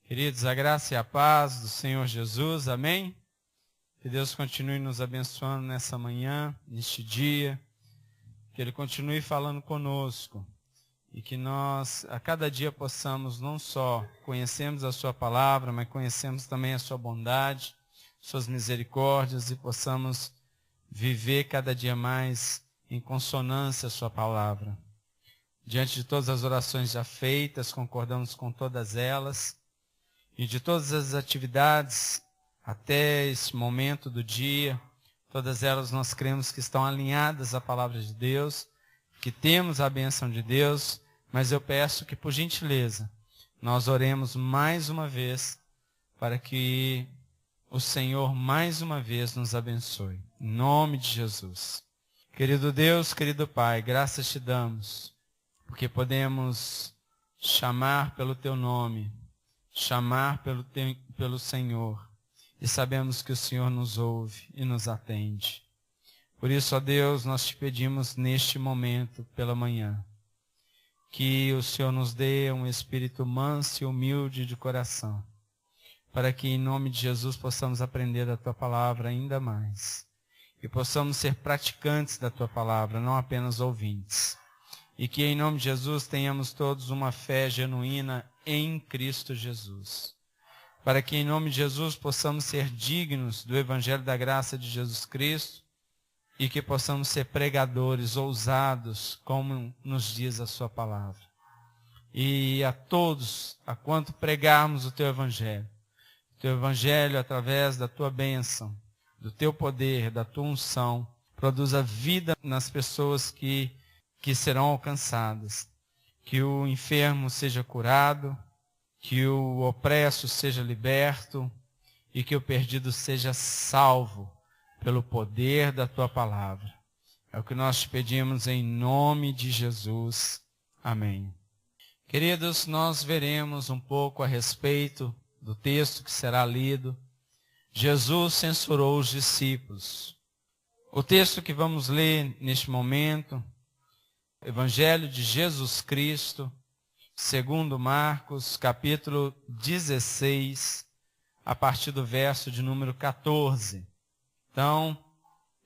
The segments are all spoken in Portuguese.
Queridos, a graça e a paz do Senhor Jesus, amém? Que Deus continue nos abençoando nessa manhã, neste dia, que Ele continue falando conosco e que nós, a cada dia, possamos não só conhecermos a Sua palavra, mas conhecermos também a Sua bondade, Suas misericórdias e possamos viver cada dia mais em consonância à Sua palavra. Diante de todas as orações já feitas, concordamos com todas elas. E de todas as atividades até esse momento do dia, todas elas nós cremos que estão alinhadas à palavra de Deus, que temos a bênção de Deus, mas eu peço que, por gentileza, nós oremos mais uma vez para que o Senhor mais uma vez nos abençoe. Em nome de Jesus. Querido Deus, querido Pai, graças te damos, porque podemos chamar pelo Teu nome, chamar pelo Senhor, e sabemos que o Senhor nos ouve e nos atende. Por isso, ó Deus, nós te pedimos neste momento, pela manhã, que o Senhor nos dê um espírito manso e humilde de coração, para que em nome de Jesus possamos aprender a Tua palavra ainda mais, e possamos ser praticantes da Tua palavra, não apenas ouvintes. E que em nome de Jesus tenhamos todos uma fé genuína em Cristo Jesus. Para que em nome de Jesus possamos ser dignos do Evangelho da graça de Jesus Cristo e que possamos ser pregadores ousados, como nos diz a Sua palavra. E a todos, a quanto pregarmos o Teu Evangelho através da Tua bênção, do Teu poder, da Tua unção, produza vida nas pessoas que serão alcançadas, que o enfermo seja curado, que o opresso seja liberto e que o perdido seja salvo pelo poder da Tua palavra. É o que nós te pedimos em nome de Jesus. Amém. Queridos, nós veremos um pouco a respeito do texto que será lido. Jesus censurou os discípulos. O texto que vamos ler neste momento, Evangelho de Jesus Cristo, segundo Marcos, capítulo 16, a partir do verso de número 14. Então,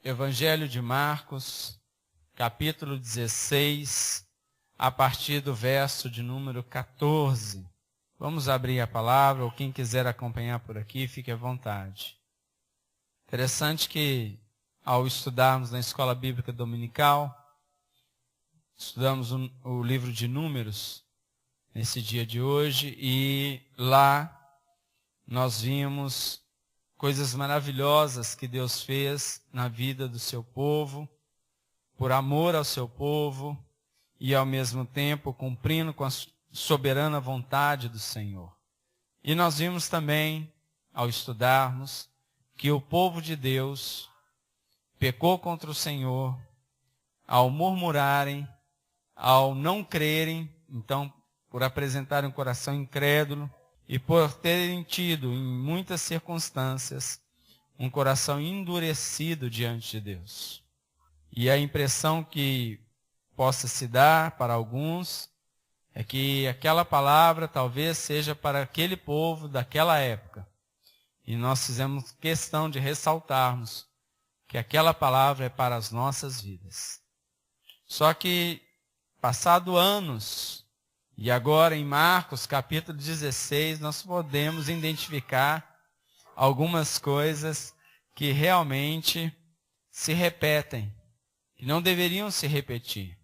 Evangelho de Marcos, capítulo 16, a partir do verso de número 14. Vamos abrir a palavra, ou quem quiser acompanhar por aqui, fique à vontade. Interessante que, ao estudarmos na Escola Bíblica Dominical, estudamos o livro de Números nesse dia de hoje e lá nós vimos coisas maravilhosas que Deus fez na vida do seu povo, por amor ao seu povo e ao mesmo tempo cumprindo com a soberana vontade do Senhor. E nós vimos também, ao estudarmos, que o povo de Deus pecou contra o Senhor ao murmurarem, ao não crerem, então, por apresentarem um coração incrédulo e por terem tido, em muitas circunstâncias, um coração endurecido diante de Deus. E a impressão que possa se dar para alguns é que aquela palavra talvez seja para aquele povo daquela época. E nós fizemos questão de ressaltarmos que aquela palavra é para as nossas vidas. Só que, passado anos, e agora em Marcos capítulo 16, nós podemos identificar algumas coisas que realmente se repetem, que não deveriam se repetir.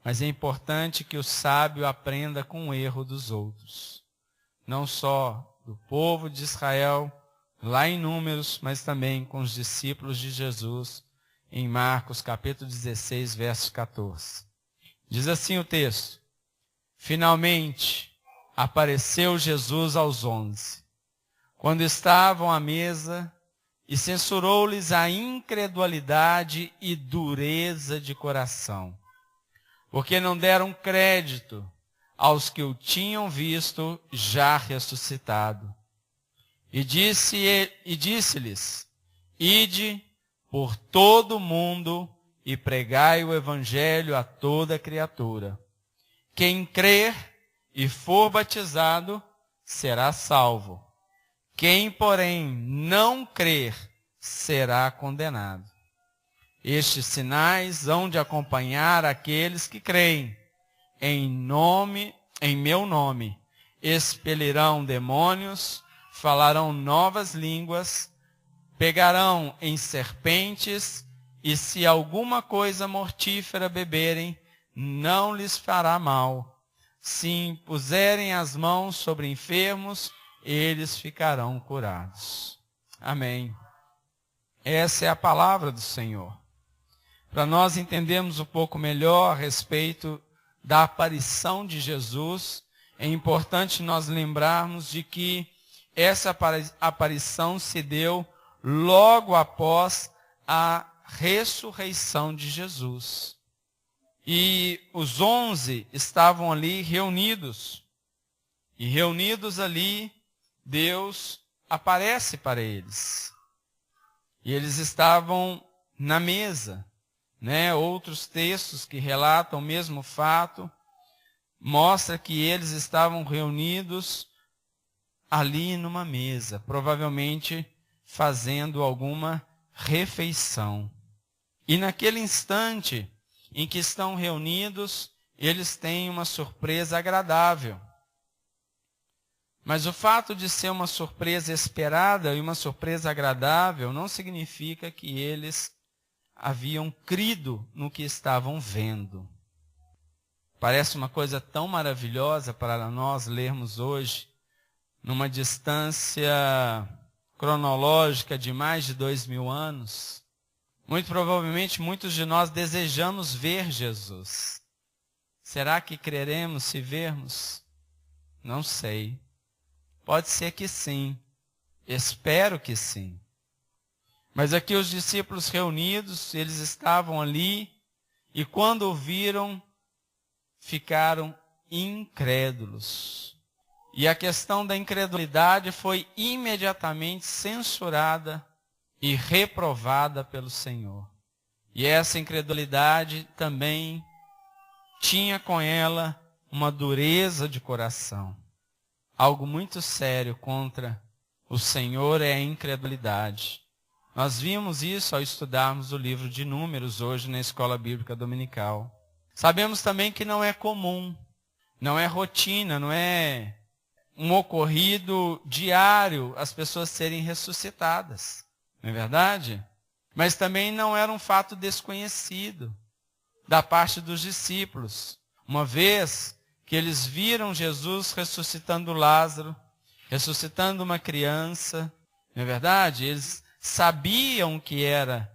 Mas é importante que o sábio aprenda com o erro dos outros. Não só do povo de Israel, lá em Números, mas também com os discípulos de Jesus, em Marcos capítulo 16, verso 14. Diz assim o texto: finalmente apareceu Jesus aos 11, quando estavam à mesa, e censurou-lhes a incredulidade e dureza de coração, porque não deram crédito aos que o tinham visto já ressuscitado. E disse-lhes: ide por todo o mundo e pregai o evangelho a toda criatura. Quem crer e for batizado será salvo. Quem, porém, não crer, será condenado. Estes sinais hão de acompanhar aqueles que creem. Em meu nome, expelirão demônios, falarão novas línguas, pegarão em serpentes, e se alguma coisa mortífera beberem, não lhes fará mal. Se impuserem as mãos sobre enfermos, eles ficarão curados. Amém. Essa é a palavra do Senhor. Para nós entendermos um pouco melhor a respeito da aparição de Jesus, é importante nós lembrarmos de que essa aparição se deu logo após a ressurreição de Jesus. E os 11 estavam ali reunidos. E reunidos ali, Deus aparece para eles. E eles estavam na mesa, né? Outros textos que relatam o mesmo fato, mostra que eles estavam reunidos ali numa mesa, provavelmente fazendo alguma refeição. E naquele instante em que estão reunidos, eles têm uma surpresa agradável. Mas o fato de ser uma surpresa esperada e uma surpresa agradável não significa que eles haviam crido no que estavam vendo. Parece uma coisa tão maravilhosa para nós lermos hoje, numa distância cronológica de mais de 2000 anos. Muito provavelmente muitos de nós desejamos ver Jesus. Será que creremos se vermos? Não sei. Pode ser que sim. Espero que sim. Mas aqui os discípulos reunidos, eles estavam ali e quando o viram, ficaram incrédulos. E a questão da incredulidade foi imediatamente censurada e reprovada pelo Senhor. E essa incredulidade também tinha com ela uma dureza de coração. Algo muito sério contra o Senhor é a incredulidade. Nós vimos isso ao estudarmos o livro de Números hoje na Escola Bíblica Dominical. Sabemos também que não é comum, não é rotina, não é um ocorrido diário as pessoas serem ressuscitadas. Não é verdade? Mas também não era um fato desconhecido da parte dos discípulos. Uma vez que eles viram Jesus ressuscitando Lázaro, ressuscitando uma criança, não é verdade? Eles sabiam que era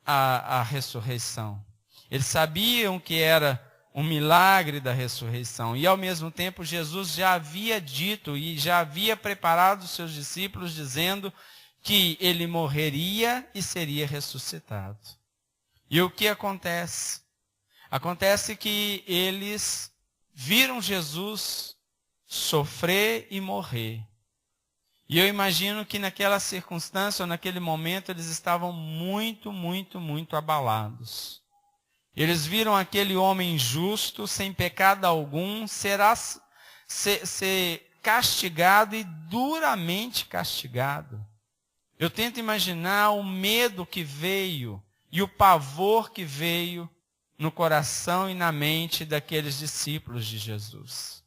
a ressurreição. Eles sabiam que era um milagre da ressurreição. E ao mesmo tempo Jesus já havia dito e já havia preparado os seus discípulos dizendo que ele morreria e seria ressuscitado. E o que acontece? Acontece que eles viram Jesus sofrer e morrer. E eu imagino que naquela circunstância, ou naquele momento, eles estavam muito, muito, muito abalados. Eles viram aquele homem justo, sem pecado algum, ser castigado e duramente castigado. Eu tento imaginar o medo que veio e o pavor que veio no coração e na mente daqueles discípulos de Jesus.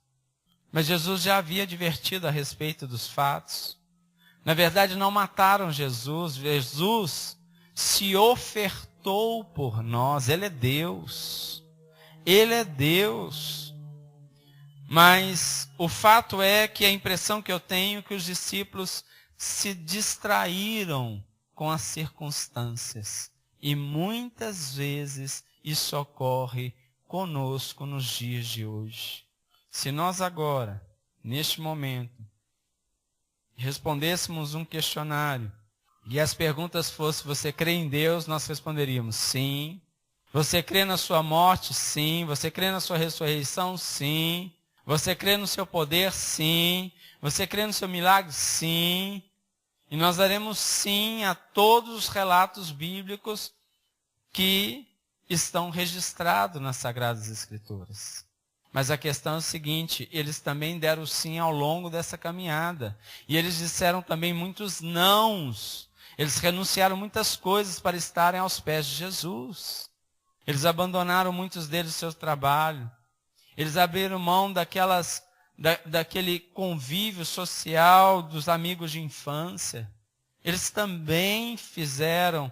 Mas Jesus já havia advertido a respeito dos fatos. Na verdade, não mataram Jesus. Jesus se ofertou por nós. Ele é Deus. Ele é Deus. Mas o fato é que a impressão que eu tenho é que os discípulos se distraíram com as circunstâncias. E muitas vezes isso ocorre conosco nos dias de hoje. Se nós agora, neste momento, respondêssemos um questionário e as perguntas fossem: você crê em Deus? Nós responderíamos sim. Você crê na sua morte? Sim. Você crê na sua ressurreição? Sim. Você crê no seu poder? Sim. Você crê no seu milagre? Sim. E nós daremos sim a todos os relatos bíblicos que estão registrados nas Sagradas Escrituras. Mas a questão é o seguinte, eles também deram sim ao longo dessa caminhada. E eles disseram também muitos nãos. Eles renunciaram muitas coisas para estarem aos pés de Jesus. Eles abandonaram muitos deles o seu trabalho. Eles abriram mão daquele convívio social dos amigos de infância. Eles também fizeram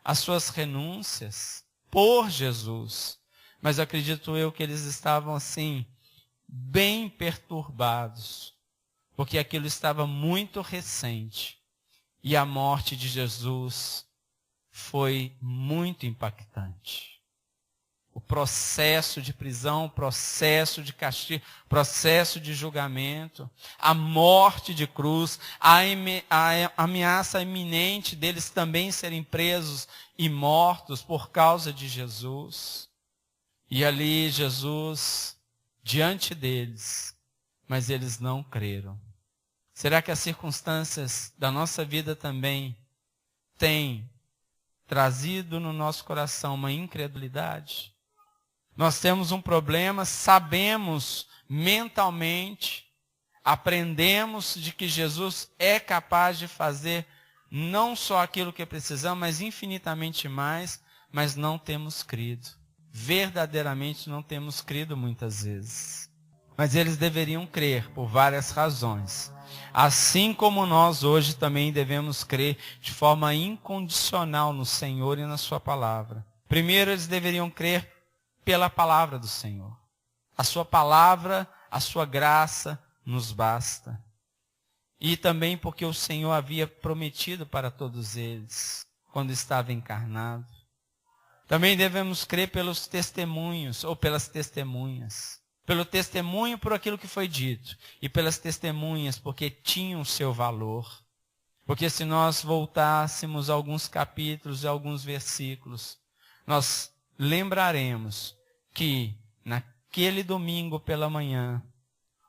as suas renúncias por Jesus. Mas acredito eu que eles estavam assim, bem perturbados, porque aquilo estava muito recente. E a morte de Jesus foi muito impactante. O processo de prisão, o processo de castigo, o processo de julgamento, a morte de cruz, a ameaça iminente deles também serem presos e mortos por causa de Jesus. E ali Jesus, diante deles, mas eles não creram. Será que as circunstâncias da nossa vida também têm trazido no nosso coração uma incredulidade? Nós temos um problema, sabemos mentalmente, aprendemos de que Jesus é capaz de fazer não só aquilo que precisamos, mas infinitamente mais, mas não temos crido. Verdadeiramente não temos crido muitas vezes. Mas eles deveriam crer por várias razões. Assim como nós hoje também devemos crer de forma incondicional no Senhor e na sua palavra. Primeiro, eles deveriam crer pela palavra do Senhor. A sua palavra, a sua graça nos basta. E também porque o Senhor havia prometido para todos eles, quando estava encarnado. Também devemos crer pelos testemunhos ou pelas testemunhas. Pelo testemunho por aquilo que foi dito. E pelas testemunhas porque tinham seu valor. Porque se nós voltássemos a alguns capítulos e alguns versículos, nós lembraremos que naquele domingo pela manhã,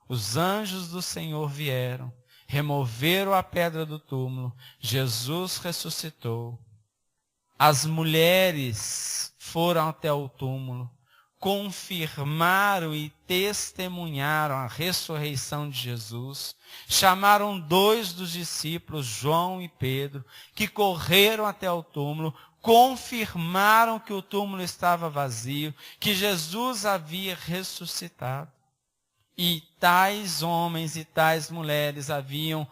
os anjos do Senhor vieram, removeram a pedra do túmulo, Jesus ressuscitou. As mulheres foram até o túmulo, confirmaram e testemunharam a ressurreição de Jesus. Chamaram 2 dos discípulos, João e Pedro, que correram até o túmulo, confirmaram que o túmulo estava vazio, que Jesus havia ressuscitado. E tais homens e tais mulheres haviam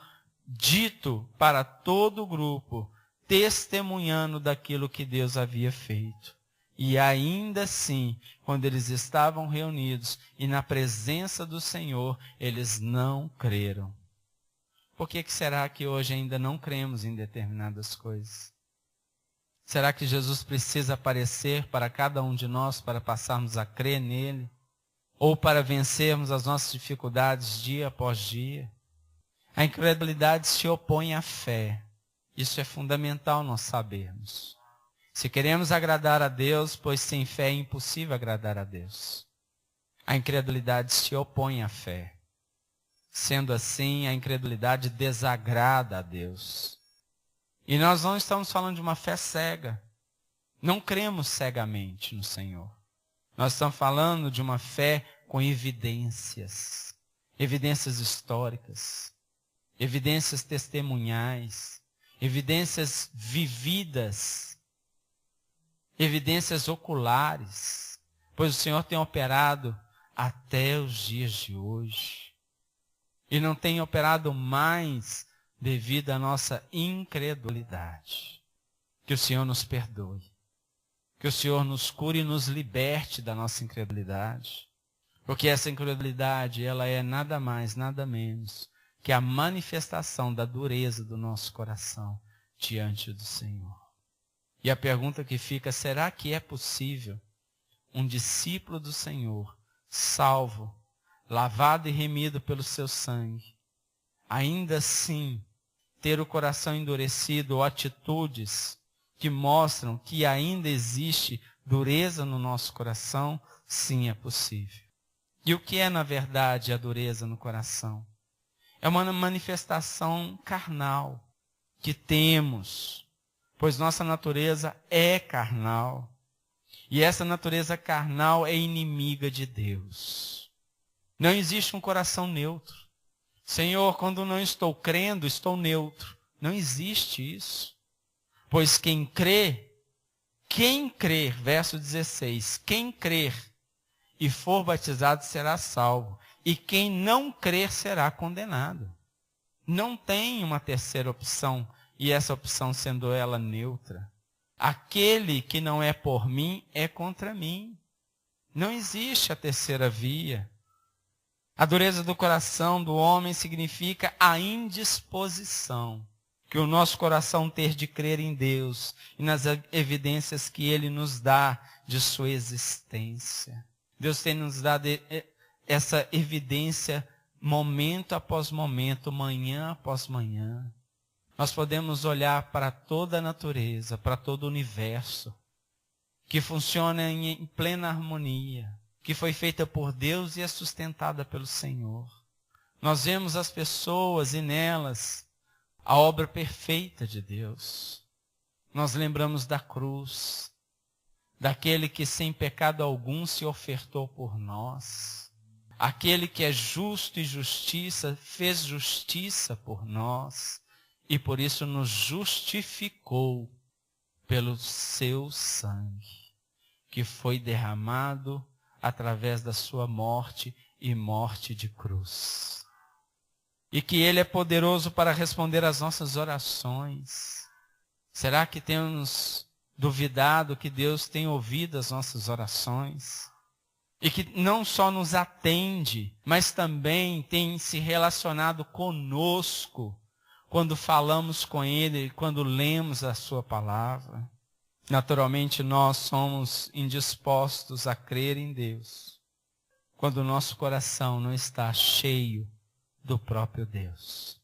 dito para todo o grupo, testemunhando daquilo que Deus havia feito. E ainda assim, quando eles estavam reunidos e na presença do Senhor, eles não creram. Por que será que hoje ainda não cremos em determinadas coisas? Será que Jesus precisa aparecer para cada um de nós para passarmos a crer nele? Ou para vencermos as nossas dificuldades dia após dia? A incredulidade se opõe à fé. Isso é fundamental nós sabermos. Se queremos agradar a Deus, pois sem fé é impossível agradar a Deus. A incredulidade se opõe à fé. Sendo assim, a incredulidade desagrada a Deus. E nós não estamos falando de uma fé cega. Não cremos cegamente no Senhor. Nós estamos falando de uma fé com evidências. Evidências históricas. Evidências testemunhais. Evidências vividas. Evidências oculares. Pois o Senhor tem operado até os dias de hoje. E não tem operado mais devido à nossa incredulidade. Que o Senhor nos perdoe. Que o Senhor nos cure e nos liberte da nossa incredulidade. Porque essa incredulidade, ela é nada mais, nada menos que a manifestação da dureza do nosso coração diante do Senhor. E a pergunta que fica, será que é possível um discípulo do Senhor, salvo, lavado e remido pelo seu sangue, ainda assim ter o coração endurecido ou atitudes que mostram que ainda existe dureza no nosso coração? Sim, é possível. E o que é, na verdade, a dureza no coração? É uma manifestação carnal que temos, pois nossa natureza é carnal. E essa natureza carnal é inimiga de Deus. Não existe um coração neutro. Senhor, quando não estou crendo, estou neutro. Não existe isso. Pois quem crer, verso 16, quem crer e for batizado será salvo. E quem não crer será condenado. Não tem uma terceira opção, e essa opção sendo ela neutra. Aquele que não é por mim é contra mim. Não existe a terceira via. A dureza do coração do homem significa a indisposição que o nosso coração ter de crer em Deus e nas evidências que Ele nos dá de sua existência. Deus tem nos dado essa evidência momento após momento, manhã após manhã. Nós podemos olhar para toda a natureza, para todo o universo, que funciona em plena harmonia, que foi feita por Deus e é sustentada pelo Senhor. Nós vemos as pessoas e nelas a obra perfeita de Deus. Nós lembramos da cruz, daquele que sem pecado algum se ofertou por nós. Aquele que é justo e justiça, fez justiça por nós e por isso nos justificou pelo seu sangue, que foi derramado através da sua morte e morte de cruz. E que Ele é poderoso para responder às nossas orações. Será que temos duvidado que Deus tem ouvido as nossas orações? E que não só nos atende, mas também tem se relacionado conosco quando falamos com Ele, quando lemos a sua palavra. Naturalmente nós somos indispostos a crer em Deus quando o nosso coração não está cheio do próprio Deus.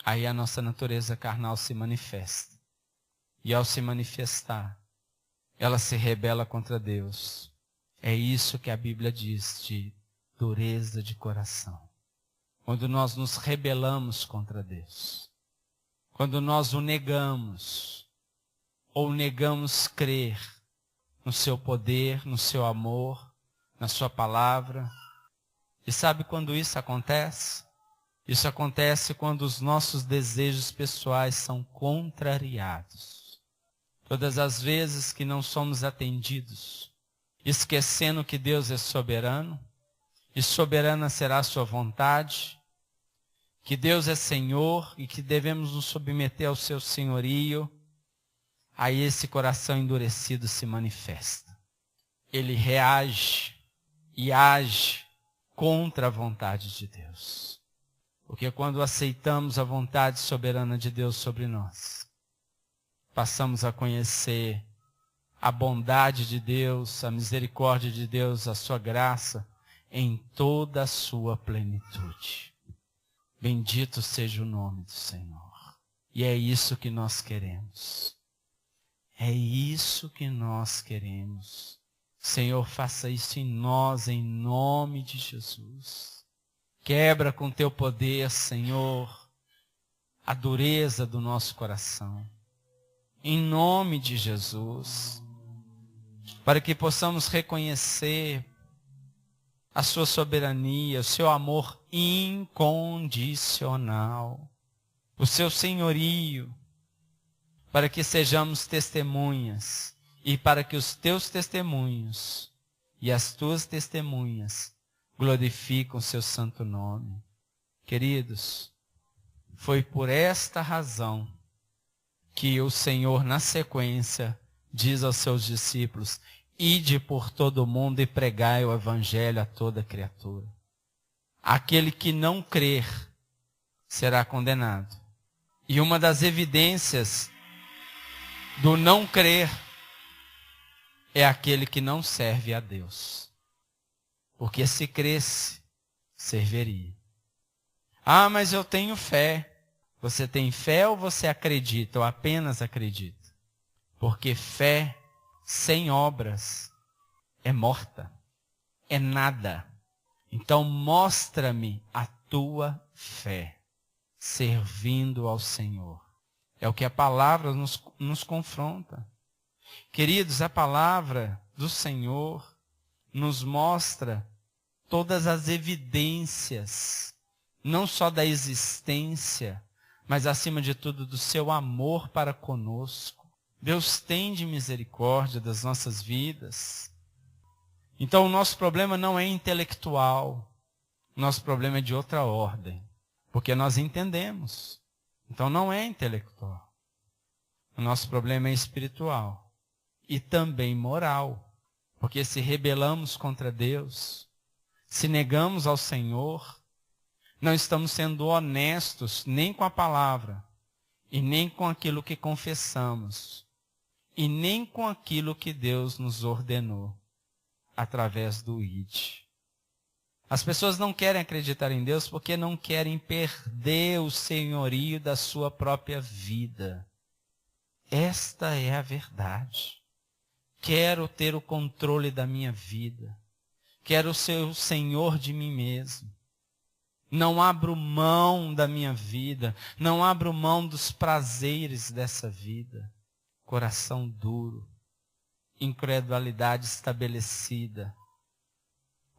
Aí a nossa natureza carnal se manifesta. E ao se manifestar, ela se rebela contra Deus. É isso que a Bíblia diz de dureza de coração. Quando nós nos rebelamos contra Deus. Quando nós o negamos. Ou negamos crer no seu poder, no seu amor, na sua palavra. E sabe quando isso acontece? Isso acontece quando os nossos desejos pessoais são contrariados. Todas as vezes que não somos atendidos, esquecendo que Deus é soberano, e soberana será a sua vontade, que Deus é Senhor e que devemos nos submeter ao seu senhorio, aí esse coração endurecido se manifesta. Ele reage e age contra a vontade de Deus. Porque quando aceitamos a vontade soberana de Deus sobre nós, passamos a conhecer a bondade de Deus, a misericórdia de Deus, a sua graça em toda a sua plenitude. Bendito seja o nome do Senhor. E é isso que nós queremos. É isso que nós queremos. Senhor, faça isso em nós, em nome de Jesus. Quebra com teu poder, Senhor, a dureza do nosso coração. Em nome de Jesus. Para que possamos reconhecer a sua soberania, o seu amor incondicional, o seu senhorio, para que sejamos testemunhas e para que os teus testemunhos e as tuas testemunhas glorificam o seu santo nome. Queridos, foi por esta razão que o Senhor, na sequência, diz aos seus discípulos: ide por todo o mundo e pregai o evangelho a toda criatura. Aquele que não crer será condenado. E uma das evidências do não crer é aquele que não serve a Deus. Porque se cresce, serviria. Ah, mas eu tenho fé. Você tem fé ou você acredita, ou apenas acredita? Porque fé sem obras é morta, é nada. Então mostra-me a tua fé, servindo ao Senhor. É o que a palavra nos confronta. Queridos, a palavra do Senhor nos mostra todas as evidências, não só da existência, mas acima de tudo do seu amor para conosco. Deus tem de misericórdia das nossas vidas. Então o nosso problema não é intelectual, o nosso problema é de outra ordem, porque nós entendemos. Então não é intelectual. O nosso problema é espiritual e também moral, porque se rebelamos contra Deus, se negamos ao Senhor, não estamos sendo honestos nem com a palavra, e nem com aquilo que confessamos, e nem com aquilo que Deus nos ordenou, através do ID. As pessoas não querem acreditar em Deus porque não querem perder o senhorio da sua própria vida. Esta é a verdade. Quero ter o controle da minha vida. Quero ser o senhor de mim mesmo. Não abro mão da minha vida. Não abro mão dos prazeres dessa vida. Coração duro. Incredulidade estabelecida.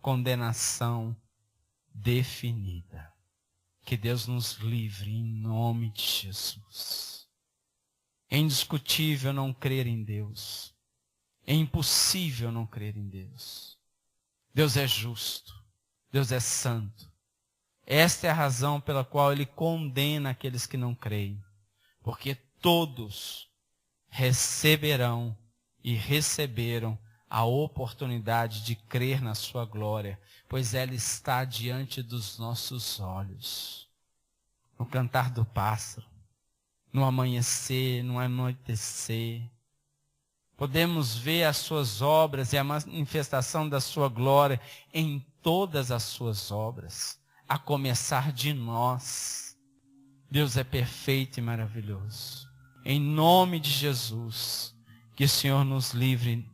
Condenação definida. Que Deus nos livre em nome de Jesus. É indiscutível não crer em Deus. É impossível não crer em Deus. Deus é justo. Deus é santo. Esta é a razão pela qual Ele condena aqueles que não creem. Porque todos receberão e receberam a oportunidade de crer na sua glória, pois ela está diante dos nossos olhos. No cantar do pássaro, no amanhecer, no anoitecer. Podemos ver as suas obras e a manifestação da sua glória em todas as suas obras, a começar de nós. Deus é perfeito e maravilhoso. Em nome de Jesus, que o Senhor nos livre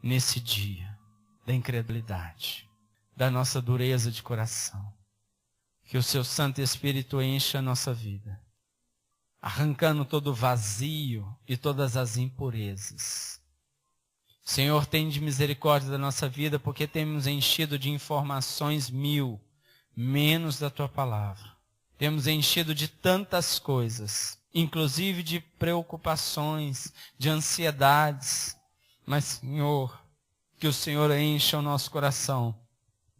nesse dia da incredulidade, da nossa dureza de coração. Que o seu Santo Espírito encha a nossa vida, arrancando todo o vazio e todas as impurezas. Senhor, tem de misericórdia da nossa vida, porque temos enchido de informações 1000, menos da Tua palavra. Temos enchido de tantas coisas, inclusive de preocupações, de ansiedades. Mas, Senhor, que o Senhor encha o nosso coração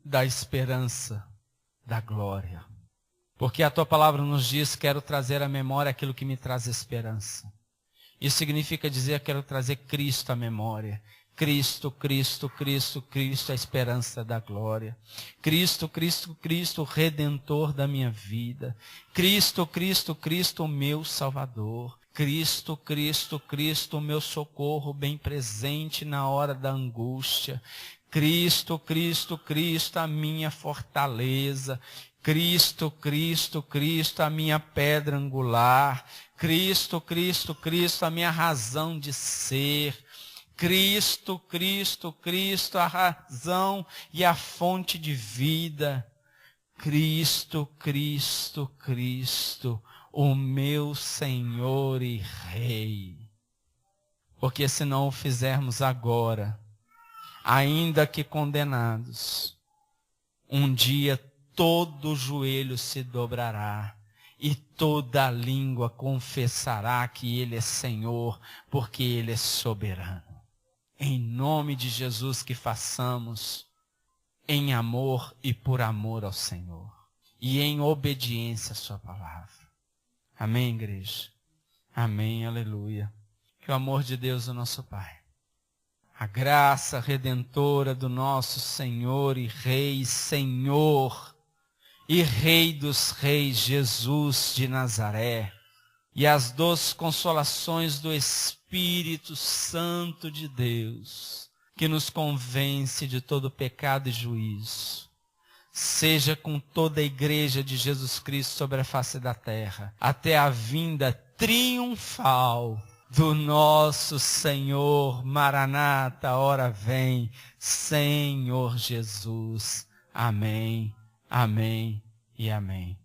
da esperança, da glória. Porque a Tua palavra nos diz, quero trazer à memória aquilo que me traz esperança. Isso significa dizer, quero trazer Cristo à memória. Cristo, Cristo, Cristo, Cristo, a esperança da glória. Cristo, Cristo, Cristo, o Redentor da minha vida. Cristo, Cristo, Cristo, o meu Salvador. Cristo, Cristo, Cristo, o meu socorro bem presente na hora da angústia. Cristo, Cristo, Cristo, a minha fortaleza. Cristo, Cristo, Cristo, a minha pedra angular. Cristo, Cristo, Cristo, a minha razão de ser. Cristo, Cristo, Cristo, a razão e a fonte de vida. Cristo, Cristo, Cristo, o meu Senhor e Rei. Porque se não o fizermos agora, ainda que condenados, um dia todo joelho se dobrará e toda língua confessará que Ele é Senhor, porque Ele é soberano. Em nome de Jesus que façamos em amor e por amor ao Senhor e em obediência à sua palavra. Amém, igreja? Amém, aleluia. Que o amor de Deus, o nosso Pai, a graça redentora do nosso Senhor e Rei, Senhor e Rei dos Reis, Jesus de Nazaré, e as doces consolações do Espírito Santo de Deus, que nos convence de todo pecado e juízo, seja com toda a igreja de Jesus Cristo sobre a face da terra, até a vinda triunfal do nosso Senhor. Maranata, ora vem, Senhor Jesus. Amém, amém e amém.